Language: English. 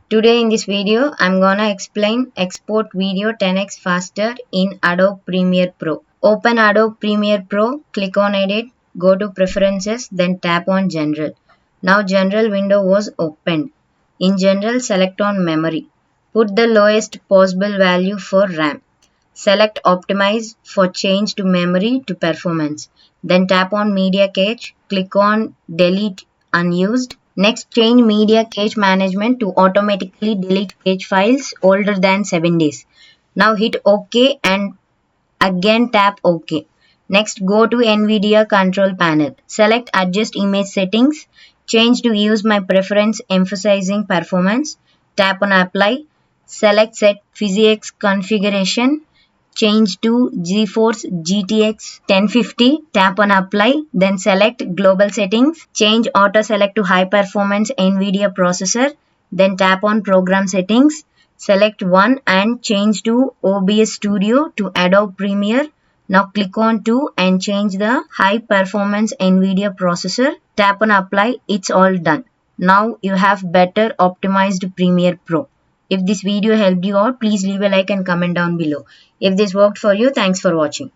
Today in this video, I'm gonna explain export video 10x faster in Adobe Premiere Pro. Open Adobe Premiere Pro, click on Edit, go to Preferences, then tap on General. Now General window was opened. In General, select on Memory. Put the lowest possible value for RAM. Select Optimize for change to memory to performance. Then tap on Media Cache, click on Delete Unused. Next, change Media Cache Management to automatically delete cache files older than 7 days. Now hit OK and again tap OK. Next, go to NVIDIA Control Panel. Select Adjust Image Settings. Change to Use My Preference emphasizing performance. Tap on Apply. Select Set PhysiX Configuration. Change to GeForce GTX 1050, tap on apply, then select global settings, change auto select to high performance NVIDIA processor, then tap on program settings, select one and change to OBS Studio to Adobe Premiere. Now click on 2 and change the high performance NVIDIA processor, tap on apply, it's all done. Now you have better optimized Premiere Pro. If this video helped you out, please leave a like and comment down below. If this worked for you, thanks for watching.